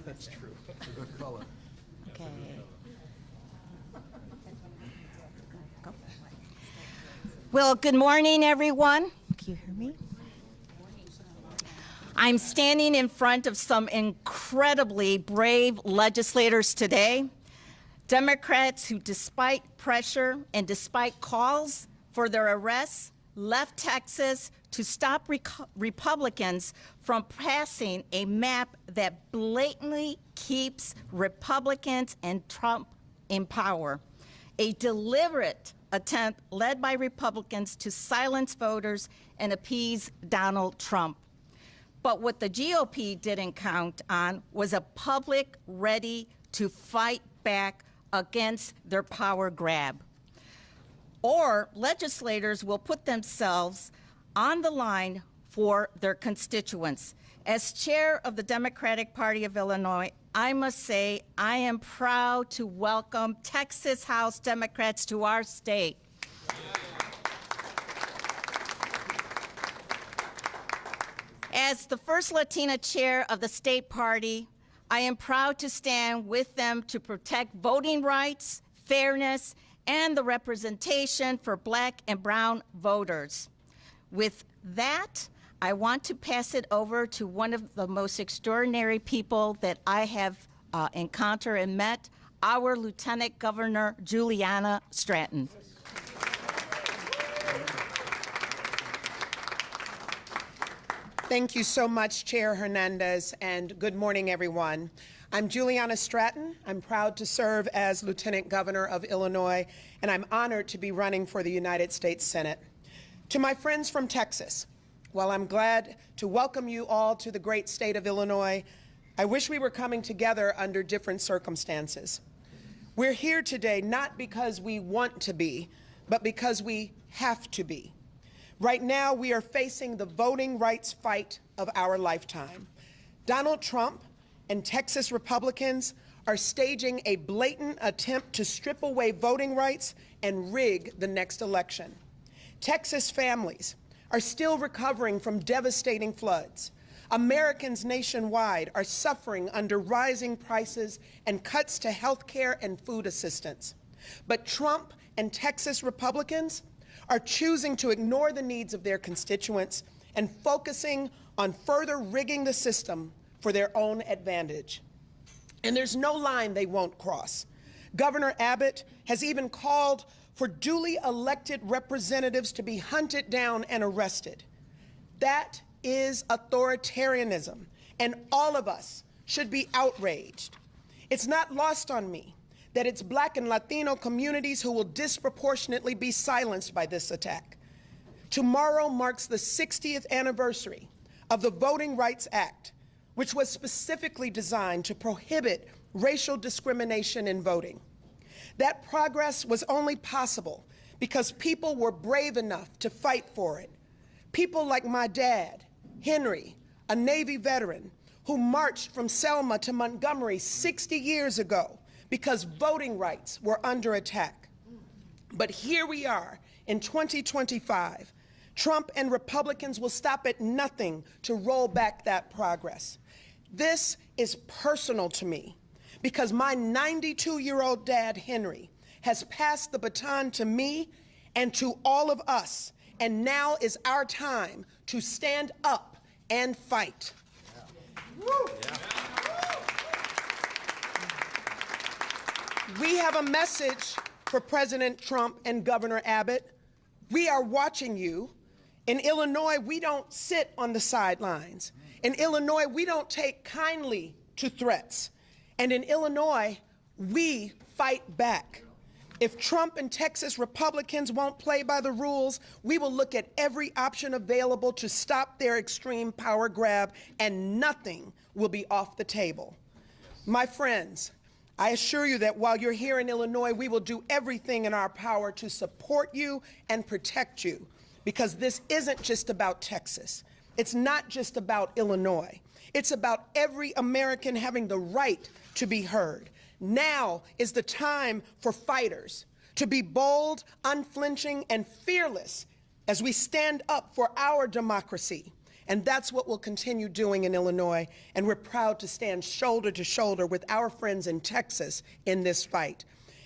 That's true. It's a good color. Okay. Go. Well, good morning, everyone. Can you hear me? I'm standing in front of some incredibly brave legislators today, Democrats who, despite pressure and despite calls for their arrests, left Texas to stop Republicans from passing a map that blatantly keeps Republicans and Trump in power, a deliberate attempt led by Republicans to silence voters and appease Donald Trump. But what the GOP didn't count on was a public ready to fight back against their power grab. Or legislators will put themselves on the line for their constituents. As chair of the Democratic Party of Illinois, I must say I am proud to welcome Texas House Democrats to our state. As the first Latina chair of the state party, I am proud to stand with them to protect voting rights, fairness, and the representation for Black and brown voters. With that, I want to pass it over to one of the most extraordinary people that I have encountered and met, our Lieutenant Governor Juliana Stratton. Thank you so much, Chair Hernandez, and good morning, everyone. I'm Juliana Stratton. I'm proud to serve as Lieutenant Governor of Illinois, and I'm honored to be running for the United States Senate. To my friends from Texas, while I'm glad to welcome you all to the great state of Illinois, I wish we were coming together under different circumstances. We're here today not because we want to be, but because we have to be. Right now, we are facing the voting rights fight of our lifetime. Donald Trump and Texas Republicans are staging a blatant attempt to strip away voting rights and rig the next election. Texas families are still recovering from devastating floods. Americans nationwide are suffering under rising prices and cuts to health care and food assistance. But Trump and Texas Republicans are choosing to ignore the needs of their constituents and focusing on further rigging the system for their own advantage. And there's no line they won't cross. Governor Abbott has even called for duly elected representatives to be hunted down and arrested. That is authoritarianism, and all of us should be outraged. It's not lost on me that it's Black and Latino communities who will disproportionately be silenced by this attack. Tomorrow marks the 60th anniversary of the Voting Rights Act, which was specifically designed to prohibit racial discrimination in voting. That progress was only possible because people were brave enough to fight for it. People like my dad, Henry, a Navy veteran, who marched from Selma to Montgomery 60 years ago because voting rights were under attack. But here we are in 2025. Trump and Republicans will stop at nothing to roll back that progress. This is personal to me because my 92-year-old dad, Henry, has passed the baton to me and to all of us, and now is our time to stand up and fight. Yeah. Yeah. We have a message for President Trump and Governor Abbott. We are watching you. In Illinois, we don't sit on the sidelines. In Illinois, we don't take kindly to threats. And in Illinois, we fight back. If Trump and Texas Republicans won't play by the rules, we will look at every option available to stop their extreme power grab, and nothing will be off the table. My friends, I assure you that while you're here in Illinois, we will do everything in our power to support you and protect you, because this isn't just about Texas. It's not just about Illinois. It's about every American having the right to be heard. Now is the time for fighters to be bold, unflinching, and fearless as we stand up for our democracy And that's what we'll continue doing in Illinois, and we're proud to stand shoulder to shoulder with our friends in Texas in this fight.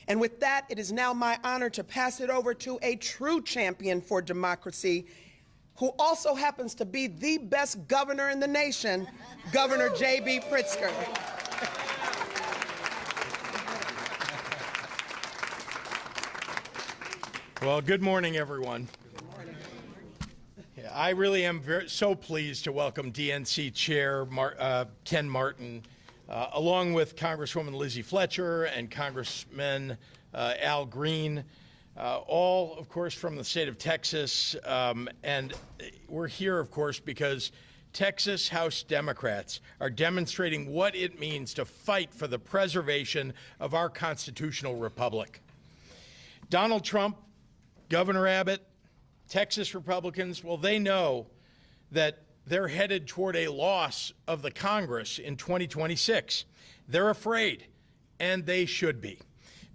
And with that, it is now my honor to pass it over to a true champion for democracy, who also happens to be the best governor in the nation, Governor J.B. Pritzker. Well, good morning, everyone. Yeah, I really am so pleased to welcome DNC Chair Ken Martin, along with Congresswoman Lizzie Fletcher and Congressman Al Green, all, of course, from the state of Texas. And we're here, of course, because Texas House Democrats are demonstrating what it means to fight for the preservation of our constitutional republic. Donald Trump, Governor Abbott, Texas Republicans, well, they know that they're headed toward a loss of the Congress in 2026. They're afraid, and they should be.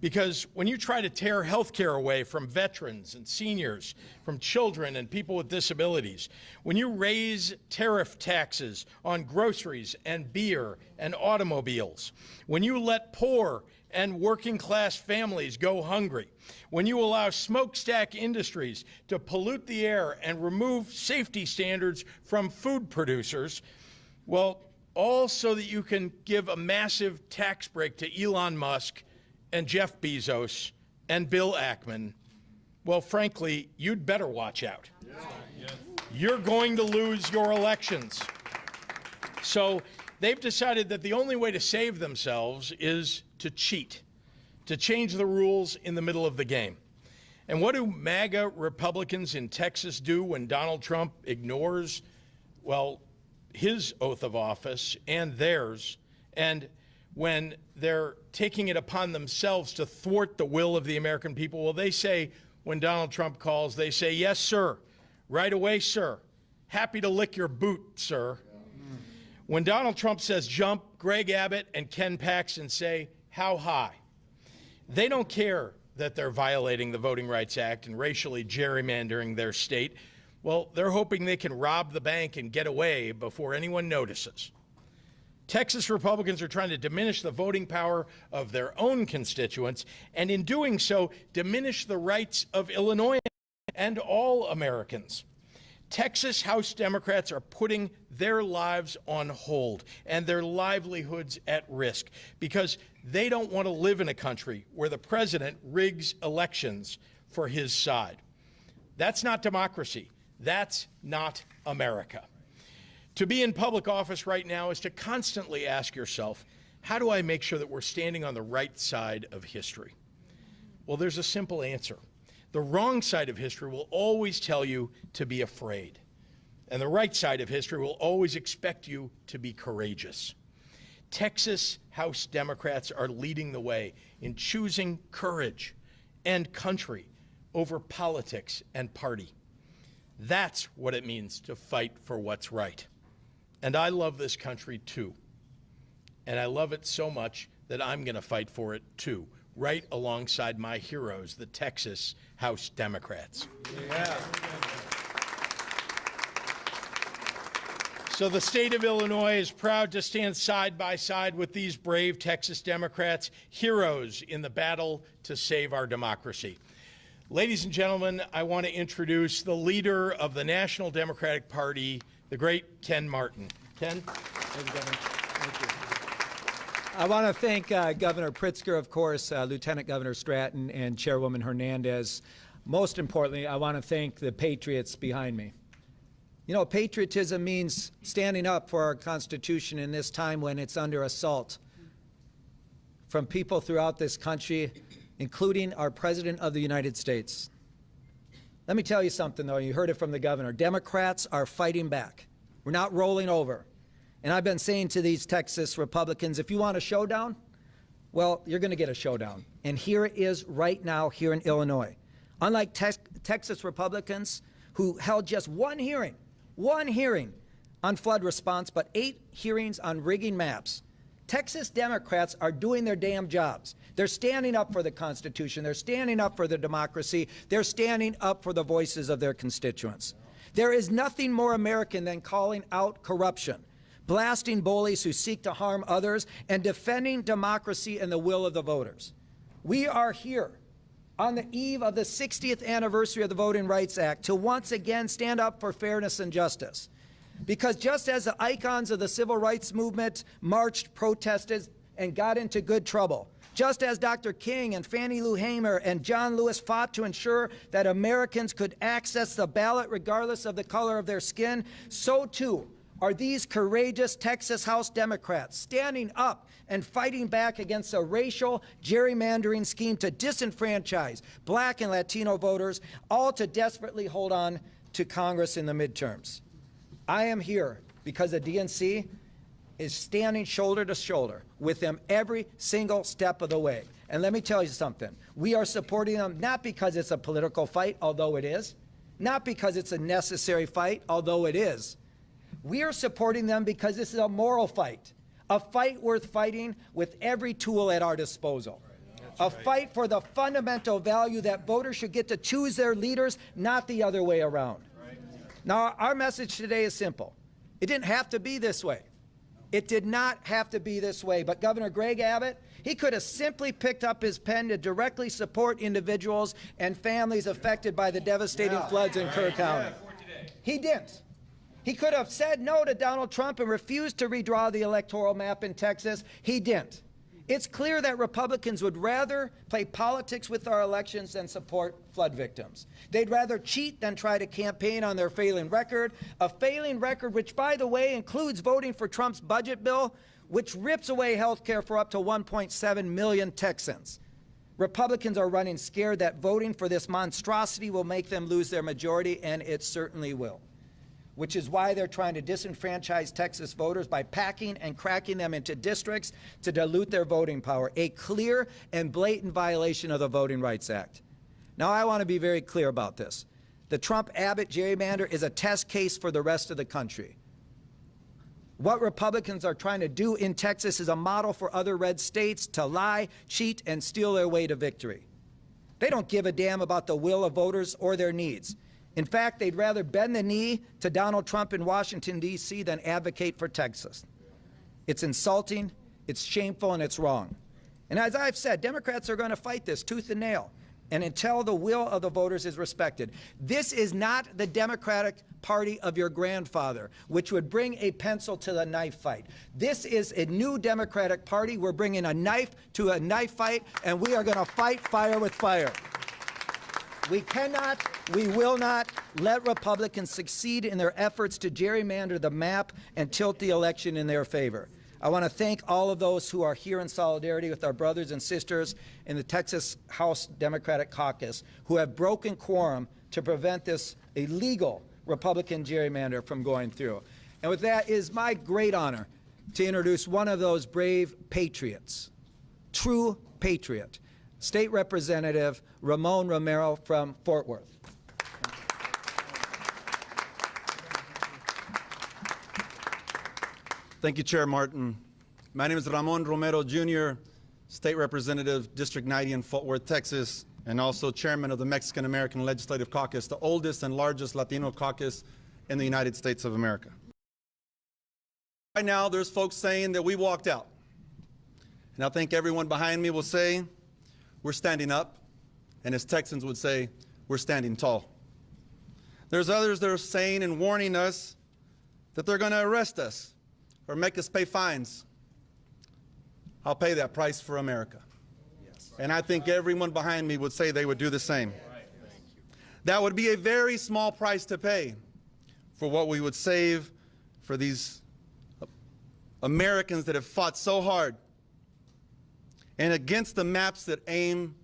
Because when you try to tear health care away from veterans and seniors, from children and people with disabilities, when you raise tariff taxes on groceries and beer and automobiles, when you let poor and working class families go hungry, when you allow smokestack industries to pollute the air and remove safety standards from food producers, well, all so that you can give a massive tax break to Elon Musk and Jeff Bezos and Bill Ackman, well, frankly, you'd better watch out. Yeah. You're going to lose your elections. So they've decided that the only way to save themselves is to cheat, to change the rules in the middle of the game. And what do MAGA Republicans in Texas do when Donald Trump ignores, well, his oath of office and theirs, and when they're taking it upon themselves to thwart the will of the American people? Well, they say, when Donald Trump calls, they say, "Yes, sir. Right away, sir. Happy to lick your boot, sir." When Donald Trump says jump, Greg Abbott and Ken Paxton say, "How high?" They don't care that they're violating the Voting Rights Act and racially gerrymandering their state. Well, they're hoping they can rob the bank and get away before anyone notices. Texas Republicans are trying to diminish the voting power of their own constituents, and in doing so, diminish the rights of Illinois and all Americans. Texas House Democrats are putting their lives on hold and their livelihoods at risk because they don't want to live in a country where the president rigs elections for his side. That's not democracy. That's not America. To be in public office right now is to constantly ask yourself, how do I make sure that we're standing on the right side of history? Well, there's a simple answer. The wrong side of history will always tell you to be afraid. And the right side of history will always expect you to be courageous. Texas House Democrats are leading the way in choosing courage and country over politics and party. That's what it means to fight for what's right. And I love this country too. And I love it so much that I'm going to fight for it too, right alongside my heroes, the Texas House Democrats. Yeah. So the state of Illinois is proud to stand side by side with these brave Texas Democrats, heroes in the battle to save our democracy. Ladies and gentlemen, I want to introduce the leader of the National Democratic Party, the great Ken Martin. Ken? Thank you, Governor. Thank you. I want to thank Governor Pritzker, of course, Lieutenant Governor Stratton, and Chairwoman Hernandez. Most importantly, I want to thank the patriots behind me. You know, patriotism means standing up for our Constitution in this time when it's under assault from people throughout this country, including our President of the United States. Let me tell you something, though. You heard it from the governor. Democrats are fighting back. We're not rolling over. And I've been saying to these Texas Republicans, if you want a showdown, well, you're going to get a showdown. And here it is right now here in Illinois. Unlike Texas Republicans who held just one hearing on flood response, but 8 hearings on rigging maps, Texas Democrats are doing their damn jobs. They're standing up for the Constitution. They're standing up for the democracy. They're standing up for the voices of their constituents. There is nothing more American than calling out corruption, blasting bullies who seek to harm others, and defending democracy and the will of the voters. We are here on the eve of the 60th anniversary of the Voting Rights Act to once again stand up for fairness and justice. Because just as the icons of the civil rights movement marched, protested, and got into good trouble, just as Dr. King and Fannie Lou Hamer and John Lewis fought to ensure that Americans could access the ballot regardless of the color of their skin, so too are these courageous Texas House Democrats standing up and fighting back against a racial gerrymandering scheme to disenfranchise Black and Latino voters, all to desperately hold on to Congress in the midterms. I am here because the DNC is standing shoulder to shoulder with them every single step of the way. And let me tell you something. We are supporting them not because it's a political fight, although it is, not because it's a necessary fight, although it is. We are supporting them because this is a moral fight, a fight worth fighting with every tool at our disposal, a fight for the fundamental value that voters should get to choose their leaders, not the other way around. Now, our message today is simple. It didn't have to be this way. It did not have to be this way, but Governor Greg Abbott, he could have simply picked up his pen to directly support individuals and families affected by the devastating floods in Kerr County. He didn't. He could have said no to Donald Trump and refused to redraw the electoral map in Texas. He didn't. It's clear that Republicans would rather play politics with our elections than support flood victims. They'd rather cheat than try to campaign on their failing record, a failing record which, by the way, includes voting for Trump's budget bill, which rips away health care for up to 1.7 million Texans. Republicans are running scared that voting for this monstrosity will make them lose their majority, and it certainly will, which is why they're trying to disenfranchise Texas voters by packing and cracking them into districts to dilute their voting power, a clear and blatant violation of the Voting Rights Act. Now, I want to be very clear about this. The Trump-Abbott gerrymander is a test case for the rest of the country. What Republicans are trying to do in Texas is a model for other red states to lie, cheat, and steal their way to victory. They don't give a damn about the will of voters or their needs. In fact, they'd rather bend the knee to Donald Trump in Washington, D.C. than advocate for Texas. It's insulting, it's shameful, and it's wrong. And as I've said, Democrats are going to fight this tooth and nail, and until the will of the voters is respected. This is not the Democratic Party of your grandfather, which would bring a pencil to the knife fight. This is a new Democratic Party. We're bringing a knife to a knife fight, and we are going to fight fire with fire. We cannot, we will not let Republicans succeed in their efforts to gerrymander the map and tilt the election in their favor. I want to thank all of those who are here in solidarity with our brothers and sisters in the Texas House Democratic Caucus who have broken quorum to prevent this illegal Republican gerrymander from going through. And with that, it is my great honor to introduce one of those brave patriots, true patriot, State Representative Romero from Fort Worth. Thank you, Chair Martin. My name is Ramon Romero, Jr., State Representative, District 90 in Fort Worth, Texas, and also Chairman of the Mexican-American Legislative Caucus, the oldest and largest Latino caucus in the United States of America. Right now, there's folks saying that we walked out. And I think everyone behind me will say, we're standing up, and as Texans would say, we're standing tall. There's others that are saying and warning us that they're going to arrest us or make us pay fines. I'll pay that price for America. Yes. And I think everyone behind me would say they would do the same. Right. That would be a very small price to pay for what we would save for these Americans that have fought so hard and against the maps that aim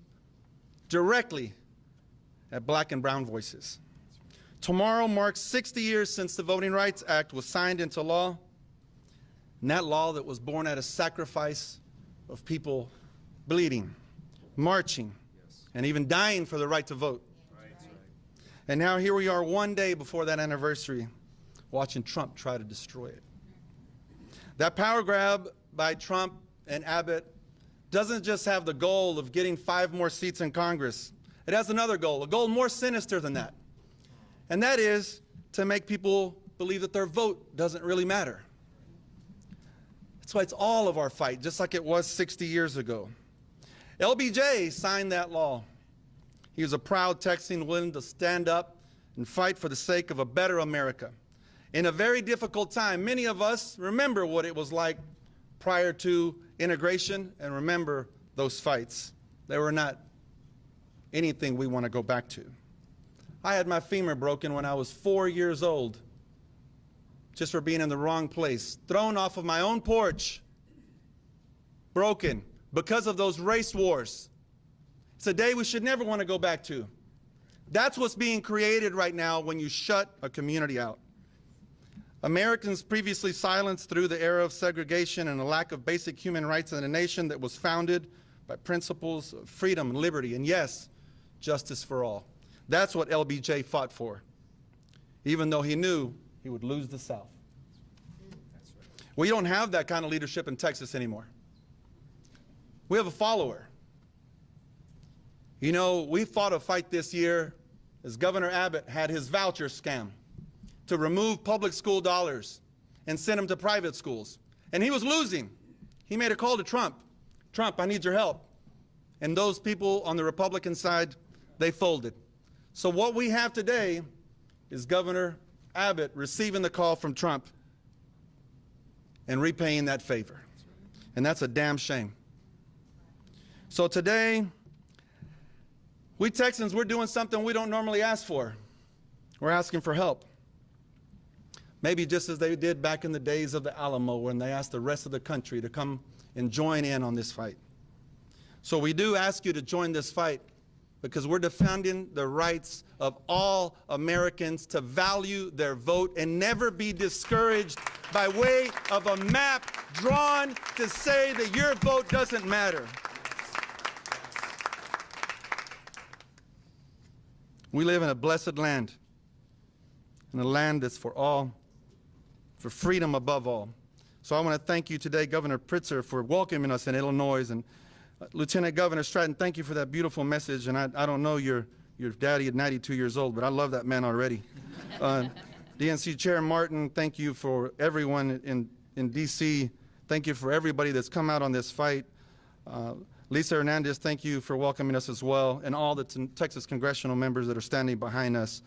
directly at black and brown voices. Tomorrow marks 60 years since the Voting Rights Act was signed into law, and that law that was born out of sacrifice of people bleeding, marching, and even dying for the right to vote. And now here we are one day before that anniversary, watching Trump try to destroy it. That power grab by Trump and Abbott doesn't just have the goal of getting 5 more seats in Congress. It has another goal, a goal more sinister than that. And that is to make people believe that their vote doesn't really matter. That's why it's all of our fight, just like it was 60 years ago. LBJ signed that law. He was a proud Texan willing to stand up and fight for the sake of a better America. In a very difficult time, many of us remember what it was like prior to integration and remember those fights. They were not anything we want to go back to. I had my femur broken when I was 4 years old, just for being in the wrong place, thrown off of my own porch, broken because of those race wars. It's a day we should never want to go back to. That's what's being created right now when you shut a community out. Americans previously silenced through the era of segregation and a lack of basic human rights in a nation that was founded by principles of freedom and liberty, and yes, justice for all. That's what LBJ fought for, even though he knew he would lose the South. We don't have that kind of leadership in Texas anymore. We have a follower. You know, we fought a fight this year as Governor Abbott had his voucher scam to remove public school dollars and send them to private schools. And he was losing. He made a call to Trump. Trump, I need your help. And those people on the Republican side, they folded. So what we have today is Governor Abbott receiving the call from Trump and repaying that favor. And that's a damn shame. So today, we Texans, we're doing something we don't normally ask for. We're asking for help. Maybe just as they did back in the days of the Alamo when they asked the rest of the country to come and join in on this fight. So we do ask you to join this fight because we're defending the rights of all Americans to value their vote and never be discouraged by way of a map drawn to say that your vote doesn't matter. We live in a blessed land, in a land that's for all, for freedom above all. So I want to thank you today, Governor Pritzker, for welcoming us in Illinois, and Lieutenant Governor Stratton, thank you for that beautiful message. And I don't know your daddy at 92 years old, but I love that man already. DNC Chair Martin, thank you for everyone in D.C. Thank you for everybody that's come out on this fight. Lisa Hernandez, thank you for welcoming us as well, and all the Texas congressional members that are standing behind us.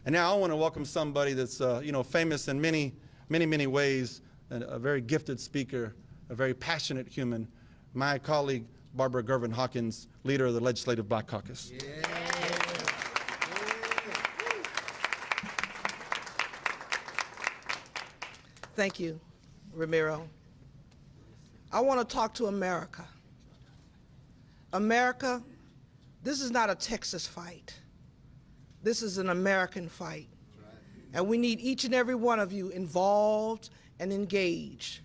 And now I want to welcome somebody that's famous in many ways, and a very gifted speaker, a very passionate human, my colleague, Barbara Gervin-Hawkins, leader of the Legislative Black Caucus. Yeah. Thank you, Romero. I want to talk to America. America, this is not a Texas fight. This is an American fight. And we need each and every one of you involved and engaged.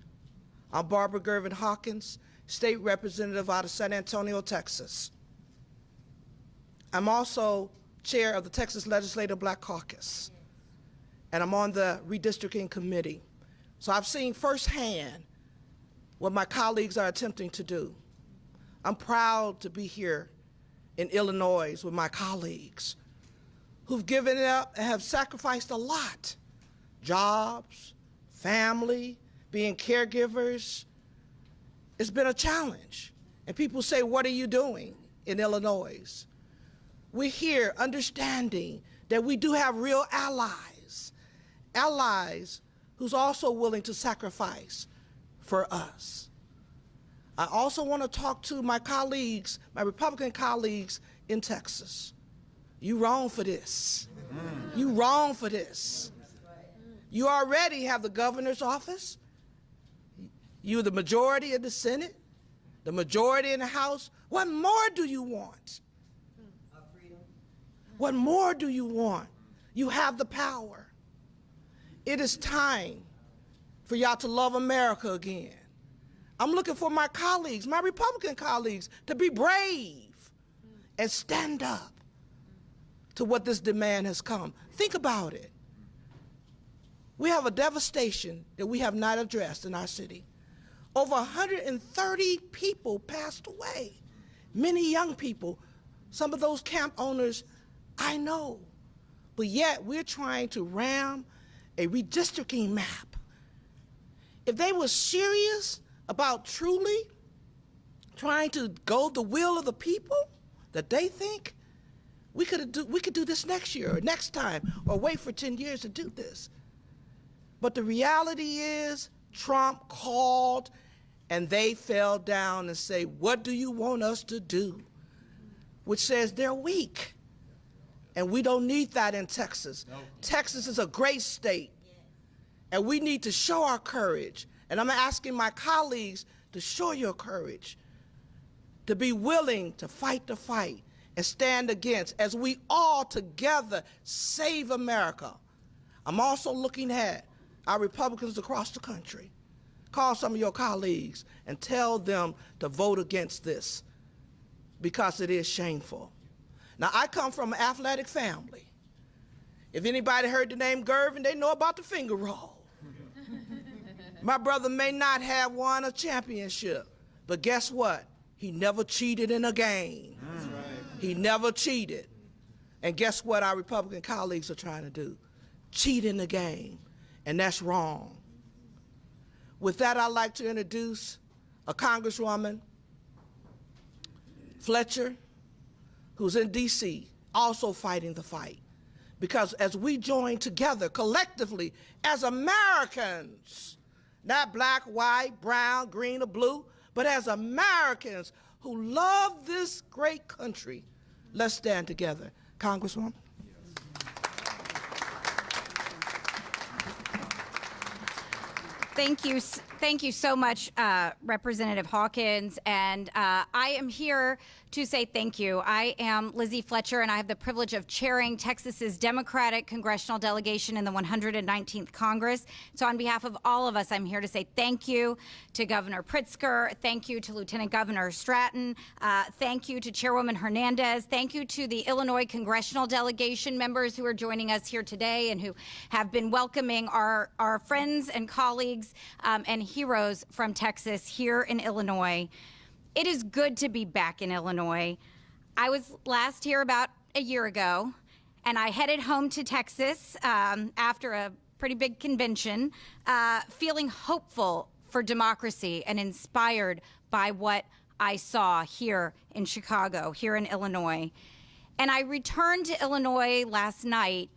I'm Barbara Gervin-Hawkins, State Representative out of San Antonio, Texas. I'm also chair of the Texas Legislative Black Caucus, and I'm on the redistricting committee. So I've seen firsthand what my colleagues are attempting to do. I'm proud to be here in Illinois with my colleagues who've given it up and have sacrificed a lot. Jobs, family, being caregivers. It's been a challenge. And people say, what are you doing in Illinois? We're here understanding that we do have real allies, allies who's also willing to sacrifice for us. I also want to talk to my colleagues, my Republican colleagues in Texas. You wrong for this. You wrong for this. You already have the governor's office. You're the majority in the Senate, the majority in the House. What more do you want? What more do you want? You have the power. It is time for y'all to love America again. I'm looking for my colleagues, my Republican colleagues, to be brave and stand up to what this demand has come. Think about it. We have a devastation that we have not addressed in our city. Over 130 people passed away, many young people. Some of those camp owners I know. but yet we're trying to ram a redistricting map. If they were serious about truly trying to go the will of the people that they think, we could do this next year or next time, or wait for 10 years to do this. But the reality is Trump called and they fell down and say, what do you want us to do? Which says they're weak. And we don't need that in Texas. No. Texas is a great state. And we need to show our courage. And I'm asking my colleagues to show your courage, to be willing to fight the fight and stand against, as we all together save America. I'm also looking at our Republicans across the country. Call some of your colleagues and tell them to vote against this, because it is shameful. Now, I come from an athletic family. If anybody heard the name Gervin, they know about the finger roll. My brother may not have won a championship, but guess what? He never cheated in a game. That's right. He never cheated. And guess what our Republican colleagues are trying to do? Cheat in the game, and that's wrong. With that, I'd like to introduce a Congresswoman, Fletcher, who's in D.C., also fighting the fight. Because as we join together collectively as Americans, not black, white, brown, green, or blue, but as Americans who love this great country, let's stand together. Congresswoman. Thank you so much, Representative Hawkins. And I am here to say thank you. I am Lizzie Fletcher, and I have the privilege of chairing Texas's Democratic congressional delegation in the 119th Congress. So on behalf of all of us, I'm here to say thank you to Governor Pritzker, thank you to Lieutenant Governor Stratton, thank you to Chairwoman Hernandez, thank you to the Illinois congressional delegation members who are joining us here today and who have been welcoming our friends and colleagues and heroes from Texas here in Illinois. It is good to be back in Illinois. I was last here about a year ago, and I headed home to Texas after a pretty big convention, feeling hopeful for democracy and inspired by what I saw here in Chicago, here in Illinois. And I returned to Illinois last night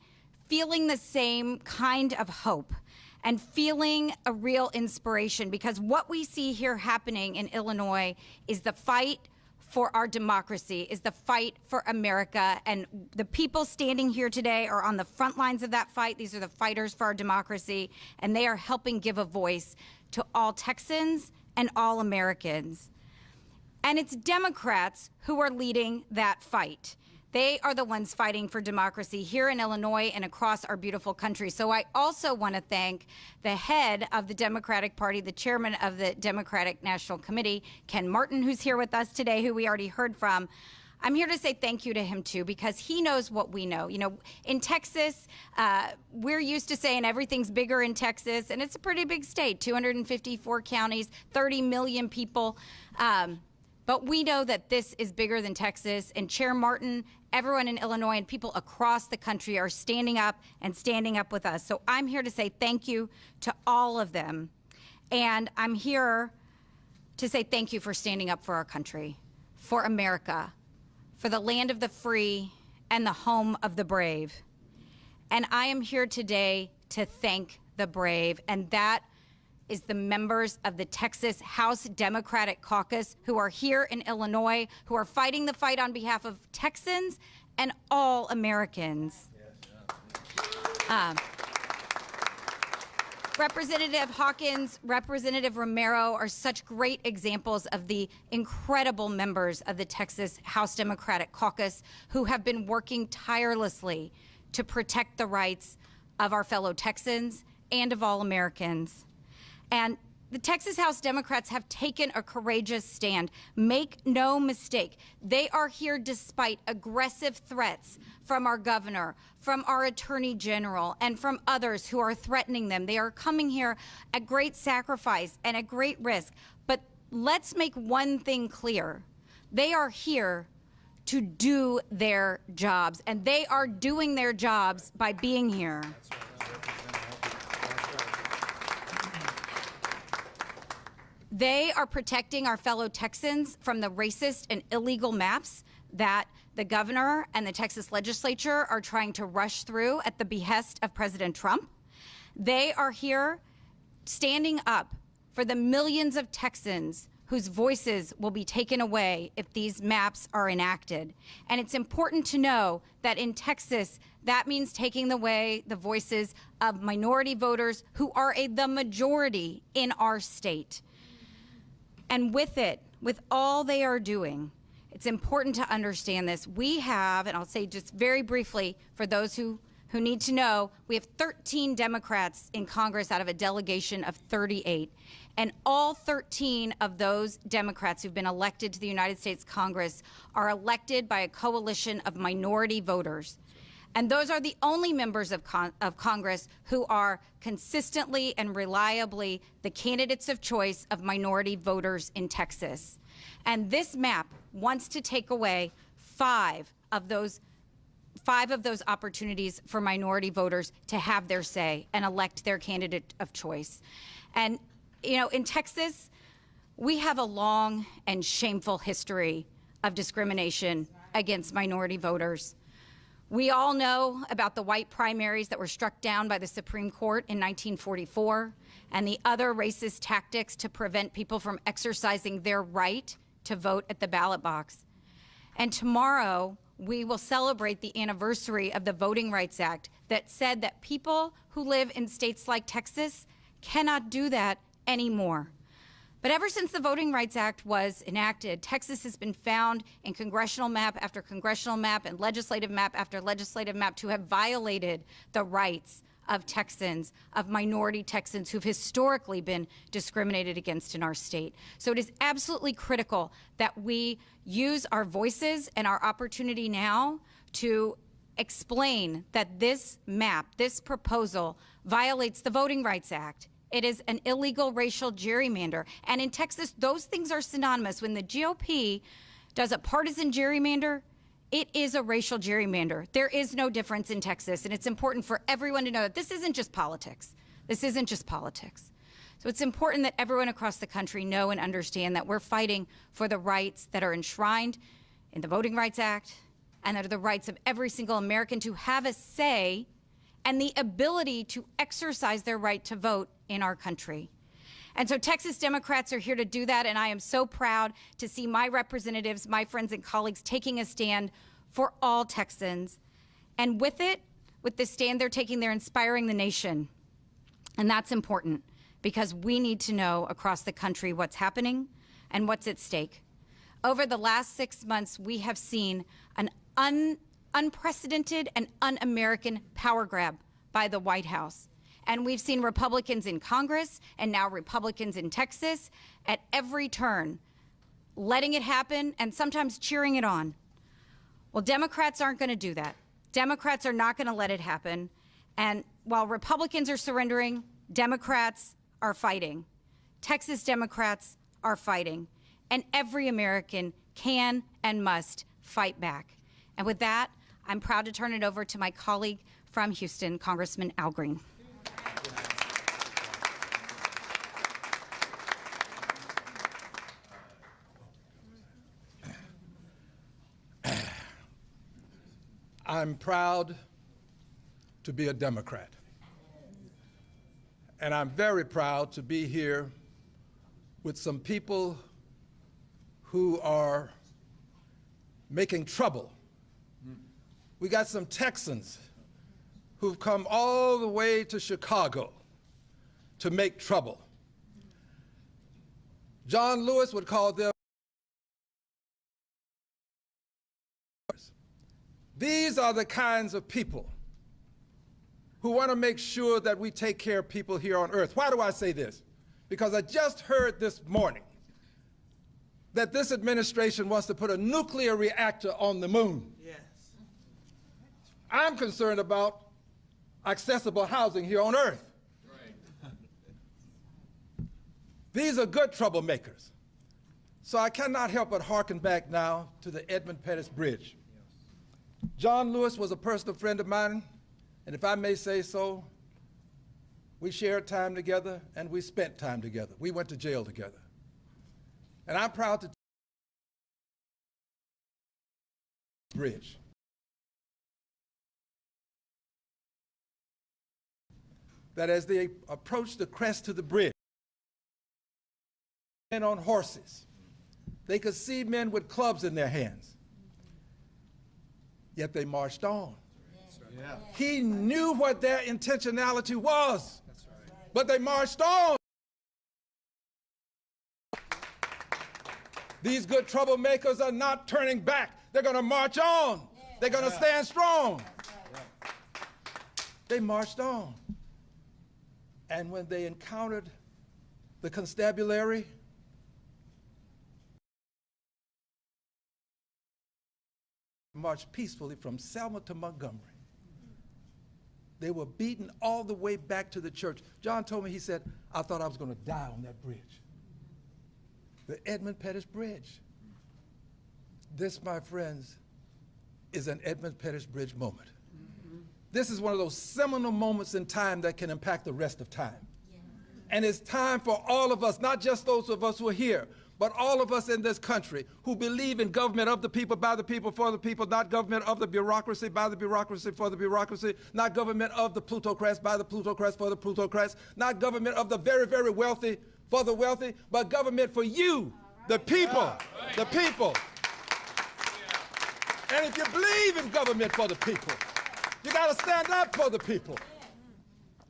feeling the same kind of hope and feeling a real inspiration, because what we see here happening in Illinois is the fight for our democracy, is the fight for America, and the people standing here today are on the front lines of that fight. These are the fighters for our democracy, and they are helping give a voice to all Texans and all Americans. And it's Democrats who are leading that fight. They are the ones fighting for democracy here in Illinois and across our beautiful country. So I also want to thank the head of the Democratic Party, the chairman of the Democratic National Committee, Ken Martin, who's here with us today, who we already heard from. I'm here to say thank you to him, too, because he knows what we know. You know, in Texas, we're used to saying everything's bigger in Texas, and it's a pretty big state, 254 counties, 30 million people. But we know that this is bigger than Texas, and Chair Martin, everyone in Illinois, and people across the country are standing up with us. So I'm here to say thank you to all of them. And I'm here to say thank you for standing up for our country, for America, for the land of the free and the home of the brave. And I am here today to thank the brave, and that is the members of the Texas House Democratic Caucus who are here in Illinois, who are fighting the fight on behalf of Texans and all Americans. Representative Hawkins, Representative Romero are such great examples of the incredible members of the Texas House Democratic Caucus who have been working tirelessly to protect the rights of our fellow Texans and of all Americans. And the Texas House Democrats have taken a courageous stand. Make no mistake, they are here despite aggressive threats from our governor, from our attorney general, and from others who are threatening them. They are coming here at great sacrifice and at great risk. But let's make one thing clear. They are here to do their jobs. And they are doing their jobs by being here. They are protecting our fellow Texans from the racist and illegal maps that the governor and the Texas legislature are trying to rush through at the behest of President Trump. They are here standing up for the millions of Texans whose voices will be taken away if these maps are enacted. And it's important to know that in Texas, that means taking away the voices of minority voters who are the majority in our state. And with it, with all they are doing, it's important to understand this. We have, and I'll say just very briefly for those who need to know, we have 13 Democrats in Congress out of a delegation of 38. And all 13 of those Democrats who've been elected to the United States Congress are elected by a coalition of minority voters. And those are the only members of Congress who are consistently and reliably the candidates of choice of minority voters in Texas. And this map wants to take away five of those opportunities for minority voters to have their say and elect their candidate of choice. And, you know, in Texas, we have a long and shameful history of discrimination against minority voters. We all know about the white primaries that were struck down by the Supreme Court in 1944 and the other racist tactics to prevent people from exercising their right to vote at the ballot box. And tomorrow, we will celebrate the anniversary of the Voting Rights Act that said that people who live in states like Texas cannot do that anymore. But ever since the Voting Rights Act was enacted, Texas has been found in congressional map after congressional map and legislative map after legislative map to have violated the rights of Texans, of minority Texans who've historically been discriminated against in our state. So it is absolutely critical that we use our voices and our opportunity now to explain that this map, this proposal, violates the Voting Rights Act. It is an illegal racial gerrymander. And in Texas, those things are synonymous. When the GOP does a partisan gerrymander, it is a racial gerrymander. There is no difference in Texas, and it's important for everyone to know that this isn't just politics. This isn't just politics. So it's important that everyone across the country know and understand that we're fighting for the rights that are enshrined in the Voting Rights Act and that are the rights of every single American to have a say and the ability to exercise their right to vote in our country. And so Texas Democrats are here to do that, and I am so proud to see my representatives, my friends and colleagues taking a stand for all Texans. And with it, with the stand they're taking, they're inspiring the nation. And that's important because we need to know across the country what's happening and what's at stake. Over the last 6 months, we have seen an unprecedented and un-American power grab by the White House. And we've seen Republicans in Congress and now Republicans in Texas at every turn, letting it happen and sometimes cheering it on. Well, Democrats aren't going to do that. Democrats are not going to let it happen. And while Republicans are surrendering, Democrats are fighting. Texas Democrats are fighting. And every American can and must fight back. And with that, I'm proud to turn it over to my colleague from Houston, Congressman Al Green. I'm proud to be a Democrat. And I'm very proud to be here with some people who are making trouble. We got some Texans who've come all the way to Chicago to make trouble. John Lewis would call them. These are the kinds of people who want to make sure that we take care of people here on earth. Why do I say this? Because I just heard this morning that this administration wants to put a nuclear reactor on the moon. Yes. I'm concerned about accessible housing here on earth. Right. These are good troublemakers. So I cannot help but hearken back now to the Edmund Pettus Bridge. John Lewis was a personal friend of mine, and if I may say so, we shared time together and we spent time together. We went to jail together. And I'm proud to bridge. That as they approached the crest to the bridge, men on horses, they could see men with clubs in their hands. Yet they marched on. Yeah. He knew what their intentionality was, but they marched on. These good troublemakers are not turning back. They're going to march on. They're going to stand strong. They marched on. And when they encountered the constabulary, marched peacefully from Selma to Montgomery. They were beaten all the way back to the church. John told me, he said, I thought I was going to die on that bridge. The Edmund Pettus Bridge. This, my friends, is an Edmund Pettus Bridge moment. This is one of those seminal moments in time that can impact the rest of time. And it's time for all of us, not just those of us who are here, but all of us in this country who believe in government of the people, by the people, for the people, not government of the bureaucracy, by the bureaucracy, for the bureaucracy, not government of the plutocrats, by the plutocrats, for the plutocrats, not government of the very, very wealthy, for the wealthy, but government for you, the people, the people. And if you believe in government for the people, you got to stand up for the people.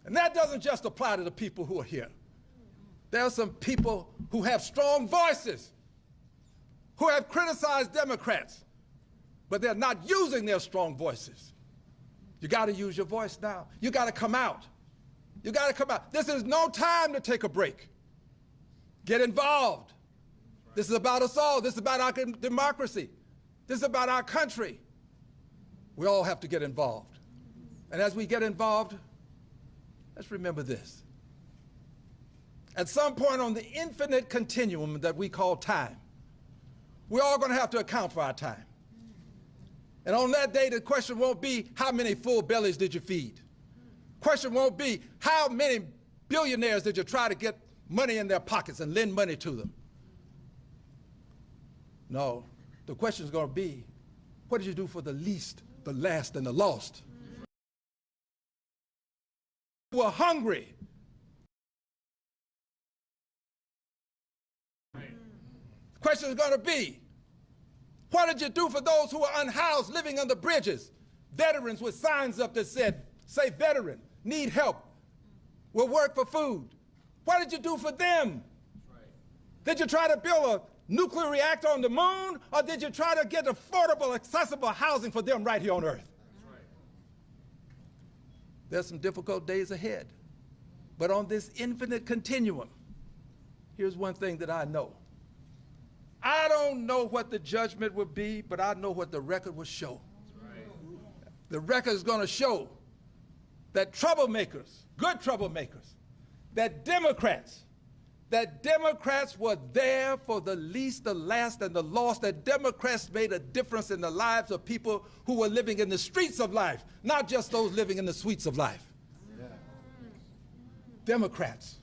And that doesn't just apply to the people who are here. There are some people who have strong voices, who have criticized Democrats, but they're not using their strong voices. You got to use your voice now. You got to come out. You got to come out. This is no time to take a break. Get involved. This is about us all. This is about our democracy. This is about our country. We all have to get involved. And as we get involved, let's remember this. At some point on the infinite continuum that we call time, we're all going to have to account for our time. And on that day, the question won't be, how many full bellies did you feed? Question won't be, how many billionaires did you try to get money in their pockets and lend money to them? No, the question is going to be, what did you do for the least, the last, and the lost? Who are hungry. The question is going to be, what did you do for those who are unhoused, living under bridges? Veterans with signs up that said, say veteran, need help, will work for food. What did you do for them? Did you try to build a nuclear reactor on the moon, or did you try to get affordable, accessible housing for them right here on Earth? There's some difficult days ahead. But on this infinite continuum, here's one thing that I know. I don't know what the judgment will be, but I know what the record will show. The record is going to show that troublemakers, good troublemakers, that Democrats were there for the least, the last, and the lost, that Democrats made a difference in the lives of people who were living in the streets of life, not just those living in the suites of life. Yeah. Democrats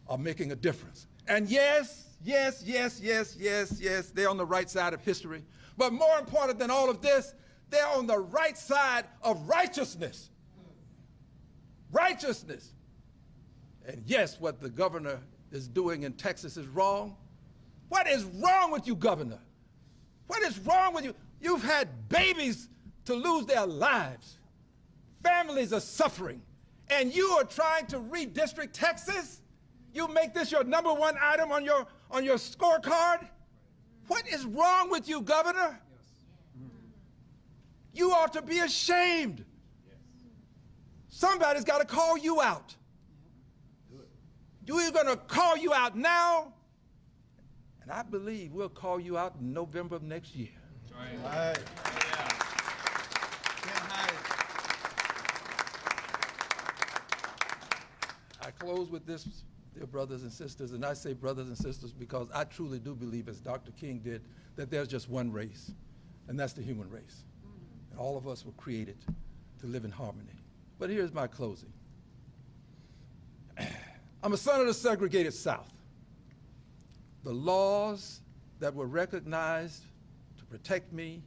are making a difference. And yes, they're on the right side of history. But more important than all of this, they're on the right side of righteousness. Righteousness. And yes, what the governor is doing in Texas is wrong. What is wrong with you, Governor? What is wrong with you? You've had babies to lose their lives. Families are suffering. And you are trying to redistrict Texas? You make this your #1 item on your scorecard? What is wrong with you, Governor? You ought to be ashamed. Somebody's got to call you out. We're going to call you out now, and I believe we'll call you out in November of next year. Right. I close with this dear brothers and sisters, and I say brothers and sisters because I truly do believe, as Dr. King did, that there's just one race, and that's the human race. And all of us were created to live in harmony. But here's my closing. I'm a son of the segregated South. The laws that were recognized to protect me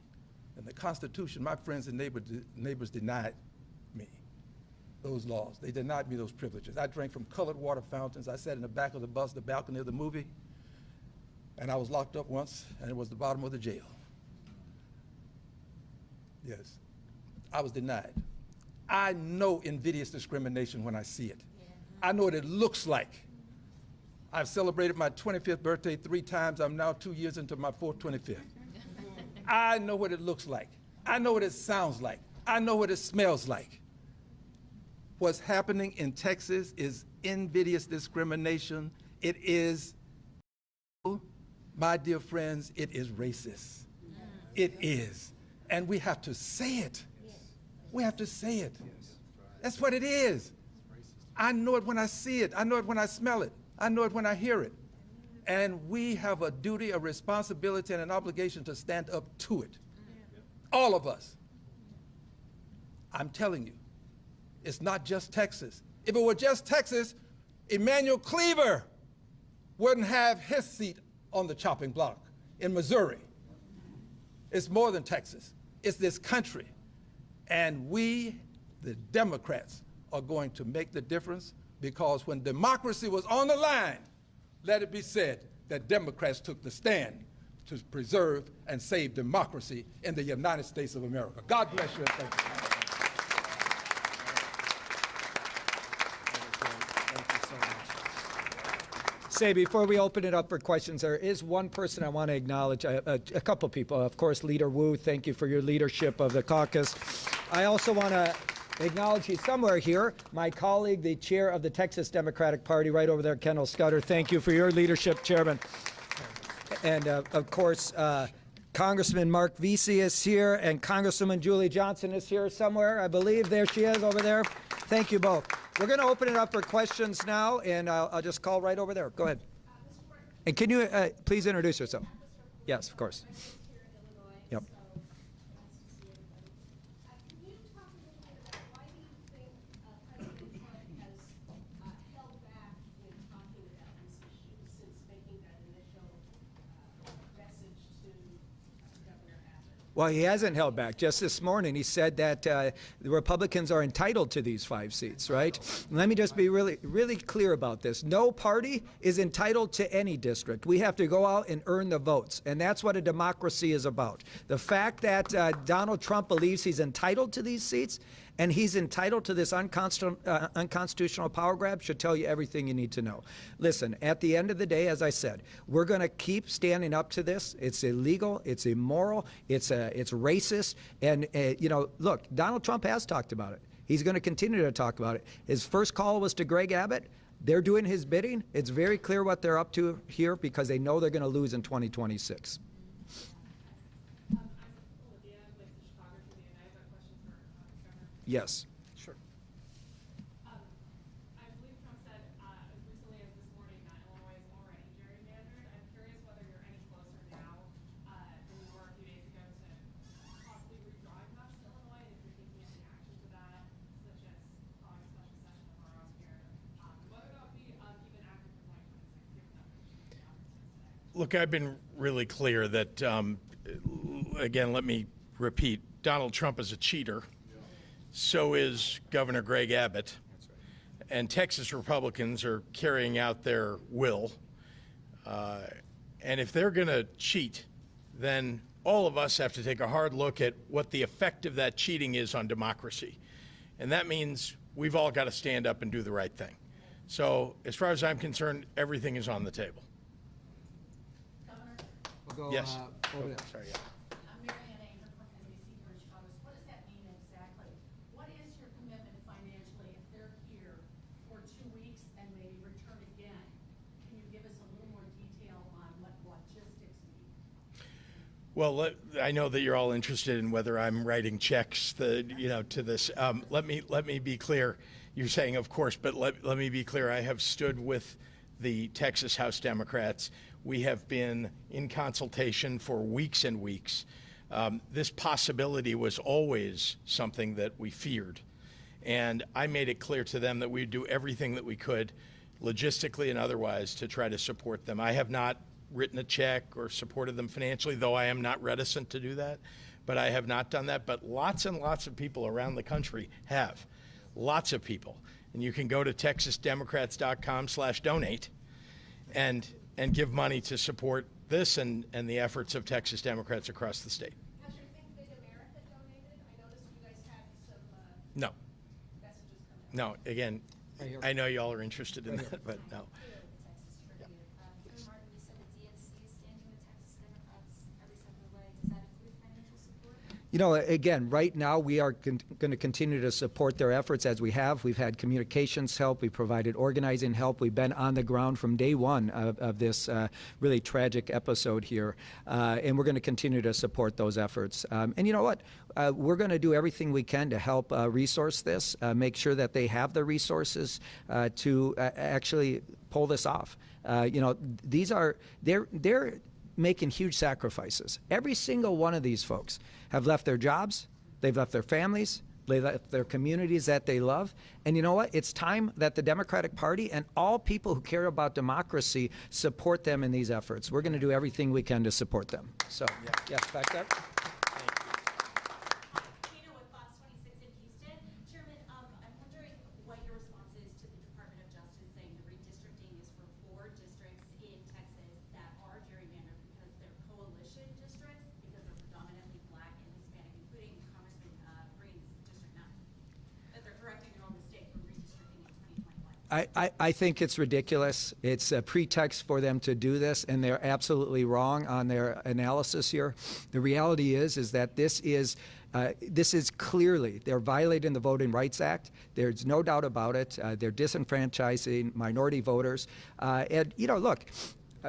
and the Constitution, my friends and neighbors denied me those laws. They denied me those privileges. I drank from colored water fountains. I sat in the back of the bus, the balcony of the movie, and I was locked up once, and it was the bottom of the jail. Yes, I was denied. I know invidious discrimination when I see it. I know what it looks like. I've celebrated my 25th birthday 3 times. I'm now 2 years into my 4th 25th. I know what it looks like. I know what it sounds like. I know what it smells like. What's happening in Texas is invidious discrimination. It is, my dear friends, it is racist. It is. And we have to say it. We have to say it. That's what it is. I know it when I see it. I know it when I smell it. I know it when I hear it. And we have a duty, a responsibility, and an obligation to stand up to it. All of us. I'm telling you, it's not just Texas. If it were just Texas, Emmanuel Cleaver wouldn't have his seat on the chopping block in Missouri. It's more than Texas. It's this country. And we, the Democrats, are going to make the difference, because when democracy was on the line, let it be said that Democrats took the stand to preserve and save democracy in the United States of America. God bless you and thank you. Say, before we open it up for questions, there is one person I want to acknowledge, a couple people. Of course, Leader Wu, thank you for your leadership of the caucus. I also want to acknowledge you somewhere here, my colleague, the chair of the Texas Democratic Party, right over there, Kendall Scudder. Thank you for your leadership, Chairman. And of course, Congressman Mark Vesey is here, and Congresswoman Julie Johnson is here somewhere, I believe. There she is over there. Thank you both. We're going to open it up for questions now, and I'll just call right over there. Go ahead. And can you please introduce yourself? Yes, of course. Yep. Well, he hasn't held back. Just this morning, he said that the Republicans are entitled to these 5 seats, right? Let me just be really clear about this. No party is entitled to any district. We have to go out and earn the votes, and that's what a democracy is about. The fact that Donald Trump believes he's entitled to these seats and he's entitled to this unconstitutional power grab should tell you everything you need to know. Listen, at the end of the day, as I said, we're going to keep standing up to this. It's illegal. It's immoral. It's racist. And, you know, look, Donald Trump has talked about it. He's going to continue to talk about it. His first call was to Greg Abbott. They're doing his bidding. It's very clear what they're up to here because they know they're going to lose in 2026. Yes. Sure. I believe Trump said as recently as this morning that Illinois is already gerrymandered. I'm curious whether you're any closer now than you were a few days ago to possibly redrawing maps to Illinois, and if you're taking any action to that, such as calling a special session tomorrow here, whether that would be even active for 2026, given that we're today. Look, I've been really clear that, again, let me repeat, Donald Trump is a cheater. So is Governor Greg Abbott. And Texas Republicans are carrying out their will. And if they're going to cheat, then all of us have to take a hard look at what the effect of that cheating is on democracy. And that means we've all got to stand up and do the right thing. So as far as I'm concerned, everything is on the table. We'll go, Yes. over there. Sorry, yeah. Well, I know that you're all interested in whether I'm writing checks, to this. Let me be clear. You're saying, of course, but let me be clear. I have stood with the Texas House Democrats. We have been in consultation for weeks and weeks. This possibility was always something that we feared. And I made it clear to them that we'd do everything that we could, logistically and otherwise, to try to support them. I have not written a check or supported them financially, though I am not reticent to do that. But I have not done that. But lots and lots of people around the country have. Lots of people. And you can go to texasdemocrats.com/donate and give money to support this and the efforts of Texas Democrats across the state. Has your Think Big America donated? I noticed you guys had some No. messages coming out. No, again, I know y'all are interested in that, but no. Texas Tribune. Chairman Martin, you said the DNC is standing with Texas Democrats every step of the way. Does that include financial support? You know, again, right now we are going to continue to support their efforts as we have. We've had communications help. We provided organizing help. We've been on the ground from day one of this really tragic episode here. And we're going to continue to support those efforts. And you know what? We're going to do everything we can to help resource this, make sure that they have the resources to actually pull this off. You know, they're making huge sacrifices. Every single one of these folks have left their jobs, they've left their families, they left their communities that they love. And you know what? It's time that the Democratic Party and all people who care about democracy support them in these efforts. We're going to do everything we can to support them. So, yes, back there. Tina with Fox 26 in Houston. Chairman, I'm wondering what your response is to the Department of Justice saying the redistricting is for 4 districts in Texas that are gerrymandered because they're coalition districts, because they're predominantly black and Hispanic, including Congressman Green's District 9, that they're correcting their own mistake from redistricting in 2021. I think it's ridiculous. It's a pretext for them to do this, and they're absolutely wrong on their analysis here. The reality is that this is clearly, they're violating the Voting Rights Act. There's no doubt about it. They're disenfranchising minority voters. And, you know, look,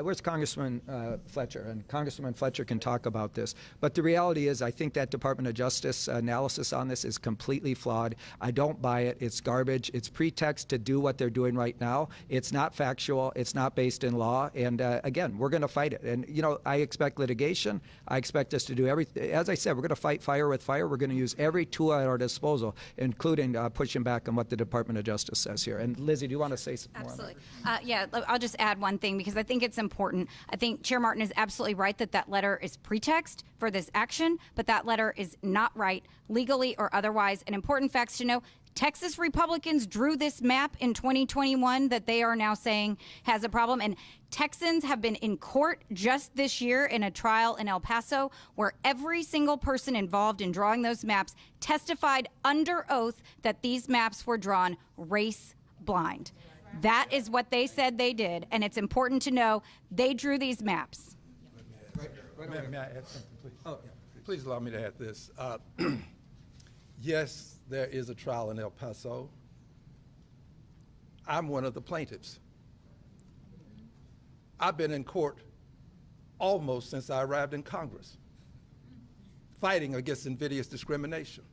where's Congressman Fletcher? And Congressman Fletcher can talk about this. But the reality is, I think that Department of Justice analysis on this is completely flawed. I don't buy it. It's garbage. It's pretext to do what they're doing right now. It's not factual. It's not based in law. And again, we're going to fight it. And, you know, I expect litigation. I expect us to do everything. As I said, we're going to fight fire with fire. We're going to use every tool at our disposal, including pushing back on what the Department of Justice says here. And Lizzie, do you want to say some more on that? Absolutely. Yeah, I'll just add one thing because I think it's important. I think Chair Martin is absolutely right that that letter is pretext for this action, but that letter is not right legally or otherwise. And important facts to know, Texas Republicans drew this map in 2021 that they are now saying has a problem. And Texans have been in court just this year in a trial in El Paso where every single person involved in drawing those maps testified under oath that these maps were drawn race blind. That is what they said they did, and it's important to know they drew these maps. May I add something, please? Oh, yeah. Please allow me to add this. Yes, there is a trial in El Paso. I'm one of the plaintiffs. I've been in court almost since I arrived in Congress, fighting against invidious discrimination.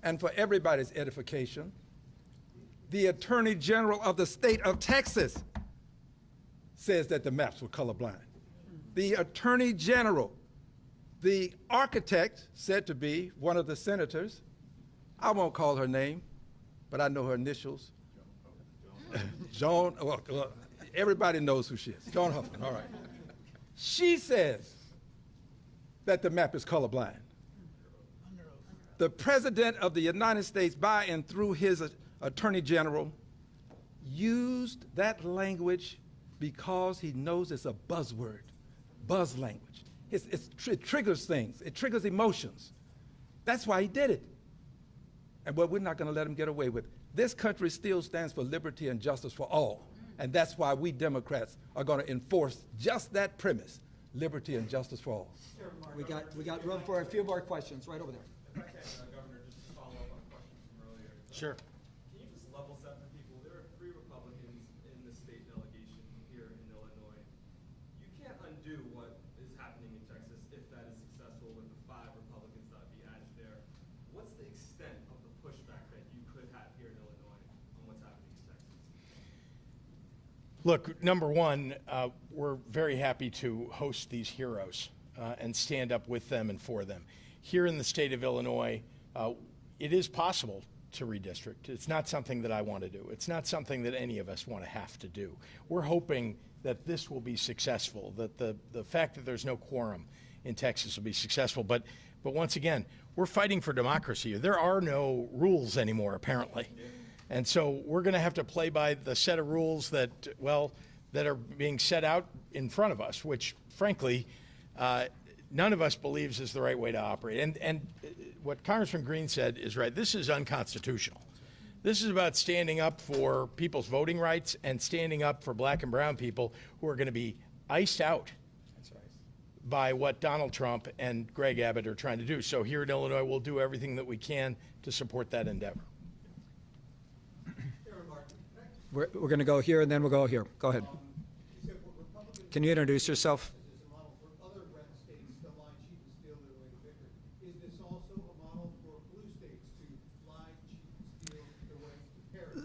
And for everybody's edification, the Attorney General of the state of Texas says that the maps were colorblind. The Attorney General, the architect said to be one of the senators, I won't call her name, but I know her initials. Joan, well, everybody knows who she is. Joan Huffman, all right. She says that the map is colorblind. The President of the United States, by and through his Attorney General, used that language because he knows it's a buzzword, buzz language. It triggers things. It triggers emotions. That's why he did it. And what we're not going to let him get away with. This country still stands for liberty and justice for all. And that's why we Democrats are going to enforce just that premise, liberty and justice for all. We got room for a few more questions right over there. If I can, Governor, just to follow up on a question from earlier. Sure. Can you just level set for people? There are 3 Republicans in the state delegation here in Illinois. You can't undo what is happening in Texas if that is successful with the 5 Republicans that would be added there. What's the extent of the pushback that you could have here in Illinois on what's happening in Texas? Look, number one, we're very happy to host these heroes and stand up with them and for them. Here in the state of Illinois, it is possible to redistrict. It's not something that I want to do. It's not something that any of us want to have to do. We're hoping that this will be successful, that the fact that there's no quorum in Texas will be successful. But once again, we're fighting for democracy. There are no rules anymore, apparently. And so we're going to have to play by the set of rules that, well, that are being set out in front of us, which, frankly, none of us believes is the right way to operate. And what Congressman Green said is right. This is unconstitutional. This is about standing up for people's voting rights and standing up for black and brown people who are going to be iced out by what Donald Trump and Greg Abbott are trying to do. So here in Illinois, we'll do everything that we can to support that endeavor. We're going to go here, and then we'll go here. Go ahead. Can you introduce yourself?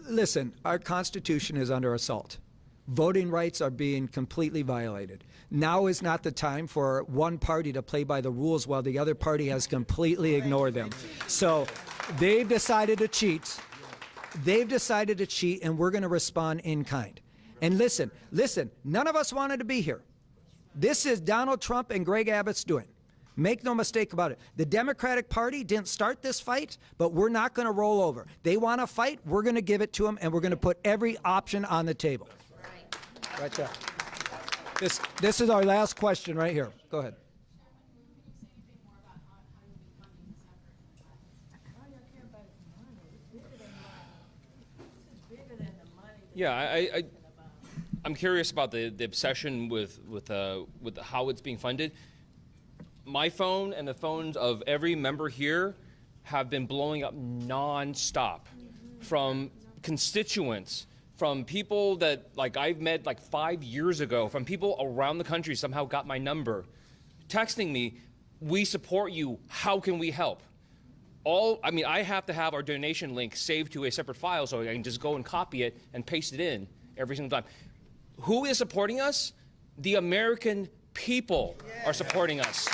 Listen, our Constitution is under assault. Voting rights are being completely violated. Now is not the time for one party to play by the rules while the other party has completely ignored them. So they've decided to cheat. They've decided to cheat, and we're going to respond in kind. And listen, none of us wanted to be here. This is Donald Trump and Greg Abbott's doing. Make no mistake about it. The Democratic Party didn't start this fight, but we're not going to roll over. They want to fight, we're going to give it to them, and we're going to put every option on the table. Right there. This is our last question right here. Go ahead. Yeah, I'm curious about the obsession with how it's being funded. My phone and the phones of every member here have been blowing up nonstop from constituents, from people that I've met 5 years ago, from people around the country somehow got my number, texting me, "We support you. How can we help?" I have to have our donation link saved to a separate file so I can just go and copy it and paste it in every single time. Who is supporting us? The American people are supporting us.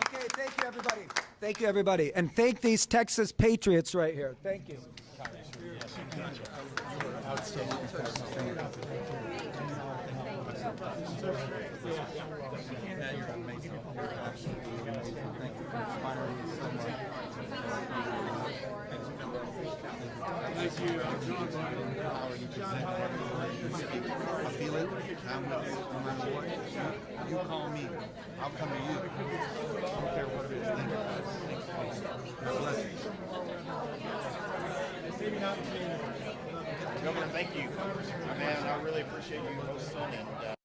Okay, thank you, everybody. Thank you, everybody. And thank these Texas patriots right here. Thank you. I feel it. I'm with you no matter what. You call me. I'll come to you. I don't care what it is. Think about it. God bless you. Governor, thank you. Man, I really appreciate you hosting and